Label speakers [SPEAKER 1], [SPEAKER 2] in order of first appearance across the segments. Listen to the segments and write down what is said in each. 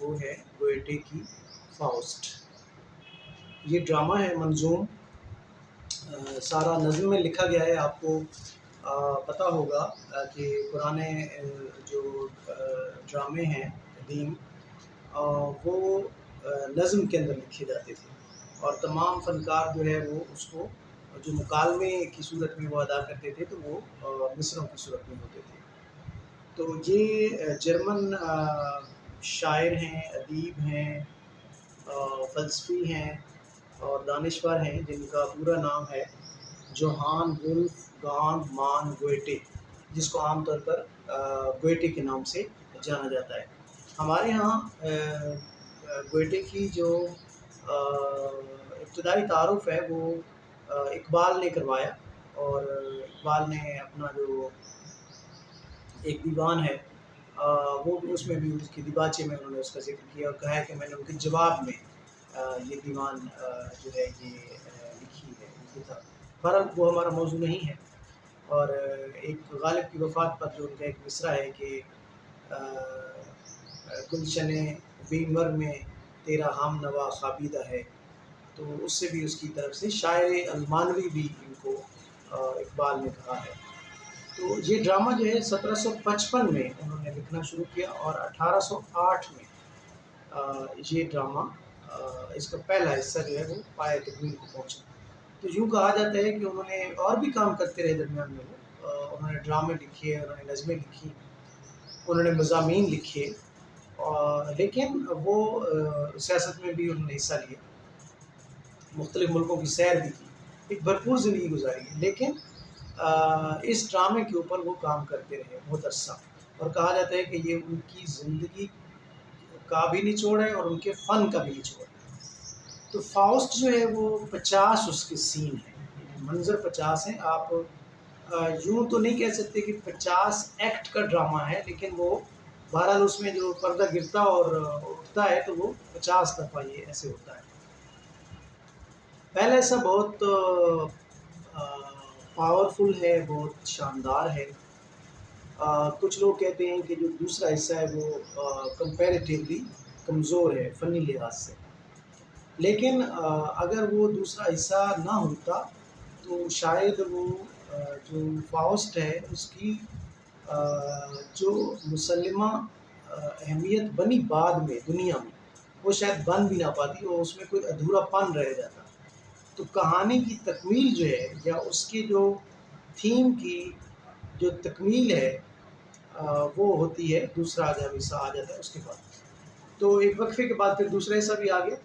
[SPEAKER 1] وہ ہے گوئٹے کی فاؤسٹ۔ یہ ڈرامہ ہے منظوم، سارا نظم میں لکھا گیا ہے۔ آپ کو پتہ ہوگا کہ پرانے جو ڈرامے ہیں قدیم، وہ نظم کے اندر لکھے جاتے تھے، اور تمام فنکار جو ہے وہ اس کو جو مکالمے کی صورت میں وہ ادا کرتے تھے تو وہ مصرعوں کی صورت میں ہوتے تھے۔ تو یہ جرمن شاعر ہیں، ادیب ہیں، فلسفی ہیں اور دانشور ہیں، جن کا پورا نام ہے جوہان ولفگانگ مان گوئٹے، جس کو عام طور پر گوئٹے کے نام سے جانا جاتا ہے۔ ہمارے ہاں گوئٹے کی جو ابتدائی تعارف ہے وہ اقبال نے کروایا، اور اقبال نے اپنا جو ایک دیوان ہے وہ اس میں بھی اس کی دیباچے میں انہوں نے اس کا ذکر کیا، اور کہا ہے کہ میں نے ان کے جواب میں یہ دیوان جو ہے یہ لکھی ہے کتاب۔ بہرحال وہ ہمارا موضوع نہیں ہے۔ اور ایک غالب کی وفات پر جو ان کا ایک مصرع ہے کہ گلشن بیمر میں تیرا ہم نوا خوابیدہ ہے، تو اس سے بھی اس کی طرف سے شاعر المانوی بھی ان کو اقبال نے کہا ہے۔ تو یہ ڈرامہ جو ہے 1755 میں انہوں نے لکھنا شروع کیا، اور 1808 میں یہ ڈرامہ اس کا پہلا حصہ جو ہے وہ پایہ تکمیل کو پہنچا۔ تو یوں کہا جاتا ہے کہ انہوں نے اور بھی کام کرتے رہے درمیان میں، وہ انہوں نے ڈرامے لکھے، انہوں نے نظمیں لکھی، انہوں نے مضامین لکھے، لیکن وہ سیاست میں بھی انہوں نے حصہ لیا، مختلف ملکوں کی سیر بھی کی، ایک بھرپور زندگی گزاری ہے، لیکن اس ڈرامے کے اوپر وہ کام کرتے رہے بہت عرصہ، اور کہا جاتا ہے کہ یہ ان کی زندگی کا بھی نچوڑ ہے اور ان کے فن کا بھی نچوڑ ہے۔ تو فاؤسٹ جو ہے وہ 50 اس کے سین ہیں، منظر 50 ہیں۔ آپ یوں تو نہیں کہہ سکتے کہ 50 ایکٹ کا ڈرامہ ہے، لیکن وہ بہرحال اس میں جو پردہ گرتا اور اٹھتا ہے تو وہ 50 دفعہ یہ ایسے ہوتا ہے۔ پہلا ایسا بہت پاورفل ہے، بہت شاندار ہے۔ کچھ لوگ کہتے ہیں کہ جو دوسرا حصہ ہے وہ کمپیریٹیولی کمزور ہے فنی لحاظ سے، لیکن اگر وہ دوسرا حصہ نہ ہوتا تو شاید وہ جو فاؤسٹ ہے اس کی جو مسلمہ اہمیت بنی بعد میں دنیا میں، وہ شاید بن بھی نہ پاتی، اور اس میں کوئی ادھورا پن رہ جاتا۔ تو کہانی کی تکمیل جو ہے، یا اس کی جو تھیم کی جو تکمیل ہے وہ ہوتی ہے دوسرا جب حصہ آ جاتا ہے اس کے بعد۔ تو ایک وقفے کے بعد پھر دوسرا حصہ بھی آ گیا۔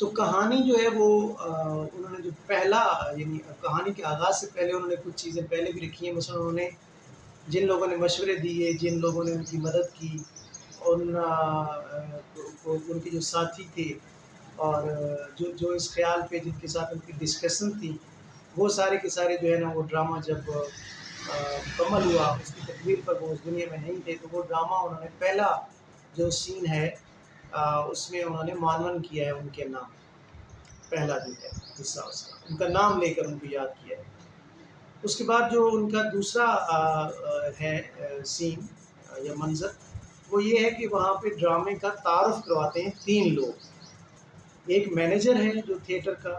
[SPEAKER 1] تو کہانی جو ہے وہ انہوں نے جو پہلا، یعنی کہانی کے آغاز سے پہلے انہوں نے کچھ چیزیں پہلے بھی رکھی ہیں، مثلا انہوں نے جن لوگوں نے مشورے دیے، جن لوگوں نے ان کی مدد کی، ان کے جو ساتھی تھے، اور جو اس خیال پہ جن کے ساتھ ان کی ڈسکشن تھی، وہ سارے کے سارے جو ہے نا وہ ڈرامہ جب مکمل ہوا، اس کی تکمیل پر وہ اس دنیا میں نہیں تھے، تو وہ ڈرامہ انہوں نے پہلا جو سین ہے اس میں انہوں نے مانون کیا ہے ان کے نام، پہلا جو ہے حصہ اس کا ان کا نام لے کر ان کو یاد کیا ہے۔ اس کے بعد جو ان کا دوسرا ہے سین یا منظر، وہ یہ ہے کہ وہاں پہ ڈرامے کا تعارف کرواتے ہیں 3 لوگ، ایک مینیجر ہے جو تھیٹر کا،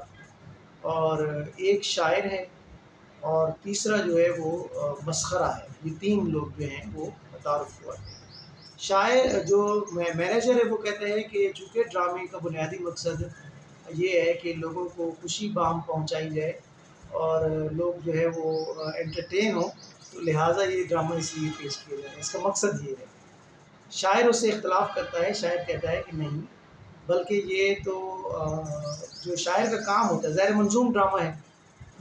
[SPEAKER 1] اور ایک شاعر ہے، اور تیسرا جو ہے وہ مسخرہ ہے۔ یہ 3 لوگ جو ہیں وہ تعارف کرواتے ہیں۔ شاعر جو مینیجر ہے وہ کہتا ہے کہ چونکہ ڈرامے کا بنیادی مقصد یہ ہے کہ لوگوں کو خوشی بام پہنچائی جائے اور لوگ جو ہے وہ انٹرٹین ہوں، تو لہٰذا یہ ڈرامہ اس لیے پیش کیا جائے، اس کا مقصد یہ ہے۔ شاعر اس سے اختلاف کرتا ہے، شاعر کہتا ہے کہ نہیں، بلکہ یہ تو جو شاعر کا کام ہوتا ہے، ظاہر منظوم ڈرامہ ہے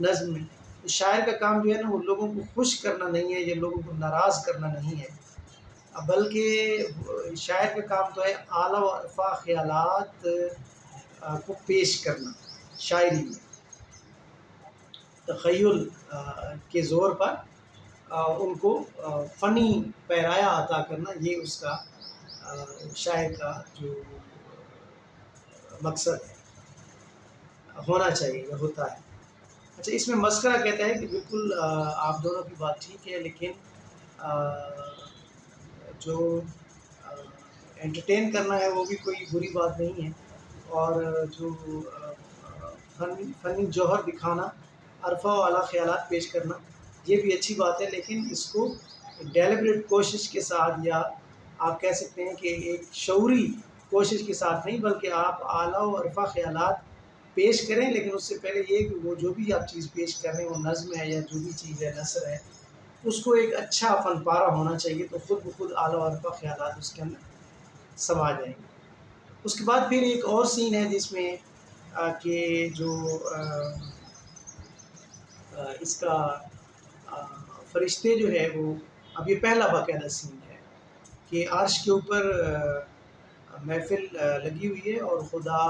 [SPEAKER 1] نظم میں، تو شاعر کا کام جو ہے نا وہ لوگوں کو خوش کرنا نہیں ہے یا لوگوں کو ناراض کرنا نہیں ہے، بلکہ شاعر کا کام تو ہے اعلیٰ و ارفع خیالات کو پیش کرنا، شاعری میں تخیل کے زور پر ان کو فنی پیرایا عطا کرنا، یہ اس کا شاعر کا جو مقصد ہے، ہونا چاہیے یا ہوتا ہے۔ اچھا، اس میں مسخرہ کہتا ہے کہ بالکل آپ دونوں کی بات ٹھیک ہے، لیکن جو انٹرٹین کرنا ہے وہ بھی کوئی بری بات نہیں ہے، اور جو فنی جوہر دکھانا، عرفہ و اعلیٰ خیالات پیش کرنا، یہ بھی اچھی بات ہے، لیکن اس کو ڈیلیبریٹ کوشش کے ساتھ، یا آپ کہہ سکتے ہیں کہ ایک شعوری کوشش کے ساتھ نہیں، بلکہ آپ اعلیٰ و عرفہ خیالات پیش کریں، لیکن اس سے پہلے یہ کہ وہ جو بھی آپ چیز پیش کر رہے ہیں، وہ نظم ہے یا جو بھی چیز ہے، نثر ہے، اس کو ایک اچھا فن پارہ ہونا چاہیے، تو خود بخود اعلیٰ و عرفہ خیالات اس کے اندر سما جائیں گے۔ اس کے بعد پھر ایک اور سین ہے جس میں کہ جو اس کا فرشتے جو ہے وہ، اب یہ پہلا باقاعدہ سین ہے کہ عرش کے اوپر محفل لگی ہوئی ہے، اور خدا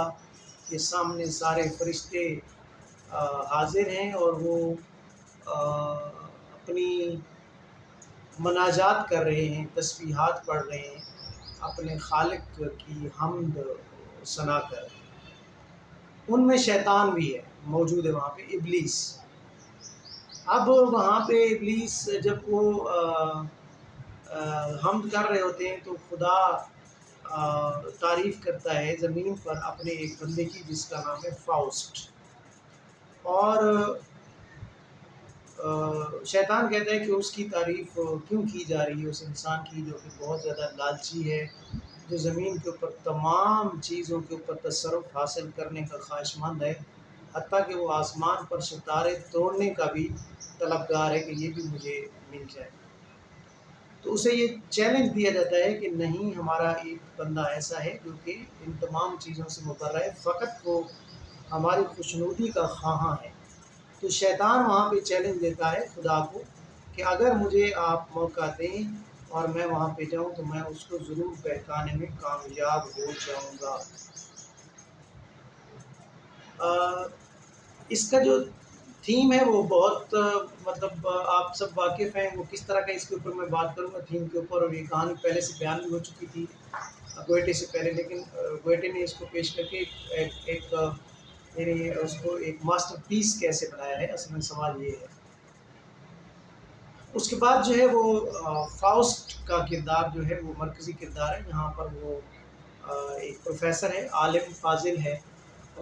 [SPEAKER 1] کے سامنے سارے فرشتے حاضر ہیں، اور وہ اپنی مناجات کر رہے ہیں، تسبیحات پڑھ رہے ہیں، اپنے خالق کی حمد ثنا کر۔ ان میں شیطان بھی ہے، موجود ہے وہاں پہ ابلیس۔ اب وہاں پہ ابلیس جب وہ حمد کر رہے ہوتے ہیں تو خدا تعریف کرتا ہے زمین پر اپنے ایک بندے کی جس کا نام ہے فاؤسٹ، اور شیطان کہتا ہے کہ اس کی تعریف کیوں کی جا رہی ہے، اس انسان کی جو کہ بہت زیادہ لالچی ہے، جو زمین کے اوپر تمام چیزوں کے اوپر تصرف حاصل کرنے کا خواہش مند ہے، حتیٰ کہ وہ آسمان پر ستارے توڑنے کا بھی طلبگار ہے کہ یہ بھی مجھے مل جائے۔ تو اسے یہ چیلنج دیا جاتا ہے کہ نہیں، ہمارا ایک بندہ ایسا ہے جو کہ ان تمام چیزوں سے مبرہ ہے، فقط وہ ہماری خوشنودی کا خواہاں ہے۔ تو شیطان وہاں پہ چیلنج دیتا ہے خدا کو کہ اگر مجھے آپ موقع دیں اور میں وہاں پہ جاؤں تو میں اس کو ضرور بہکانے میں کامیاب ہو جاؤں گا۔ اس کا جو تھیم ہے وہ بہت مطلب آپ سب واقف ہیں، وہ کس طرح کا، اس کے اوپر میں بات کروں گا تھیم کے اوپر، اور یہ کہانی پہلے سے بیان بھی ہو چکی تھی گوئٹے سے پہلے، لیکن گوئٹے نے اس کو پیش کر کے ایک یعنی اس کو ایک ماسٹر پیس کیسے بنایا ہے، اصل میں سوال یہ ہے۔ اس کے بعد جو ہے وہ فاؤسٹ کا کردار جو ہے وہ مرکزی کردار ہے، جہاں پر وہ ایک پروفیسر ہے، عالم فاضل ہے،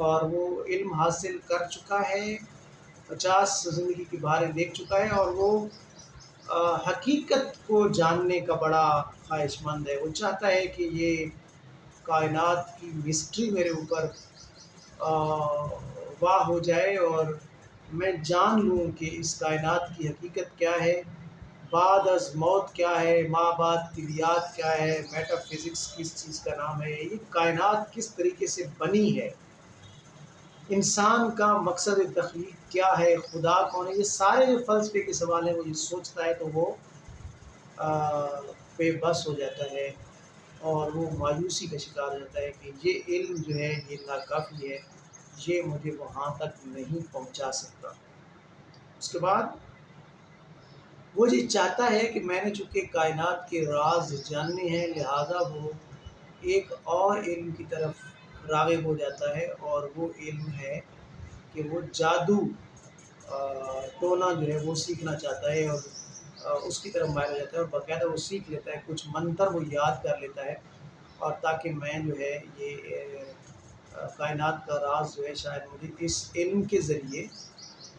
[SPEAKER 1] اور وہ علم حاصل کر چکا ہے، 50 زندگی کی بہاریں دیکھ چکا ہے، اور وہ حقیقت کو جاننے کا بڑا خواہش مند ہے۔ وہ چاہتا ہے کہ یہ کائنات کی مسٹری میرے اوپر واہ ہو جائے، اور میں جان لوں کہ اس کائنات کی حقیقت کیا ہے، بعد از موت کیا ہے، ما بعد طبیعت کیا ہے، میٹا فزکس کس چیز کا نام ہے، یہ کائنات کس طریقے سے بنی ہے، انسان کا مقصد تخلیق کیا ہے، خدا کون ہے، یہ سارے جو فلسفے کے سوال ہیں وہ یہ سوچتا ہے، تو وہ بے بس ہو جاتا ہے، اور وہ مایوسی کا شکار ہو جاتا ہے کہ یہ علم جو ہے یہ ناکافی ہے، یہ مجھے وہاں تک نہیں پہنچا سکتا۔ اس کے بعد وہ یہ چاہتا ہے کہ میں نے چونکہ کائنات کے راز جاننے ہیں، لہٰذا وہ ایک اور علم کی طرف راغب ہو جاتا ہے، اور وہ علم ہے کہ وہ جادو ٹونا جو ہے وہ سیکھنا چاہتا ہے، اور اس کی طرف مائل ہو جاتا ہے، اور باقاعدہ وہ سیکھ لیتا ہے، کچھ منتر وہ یاد کر لیتا ہے، اور تاکہ میں جو ہے یہ کائنات کا راز جو ہے شاید مجھے اس علم کے ذریعے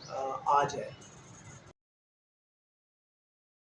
[SPEAKER 1] آ جائے۔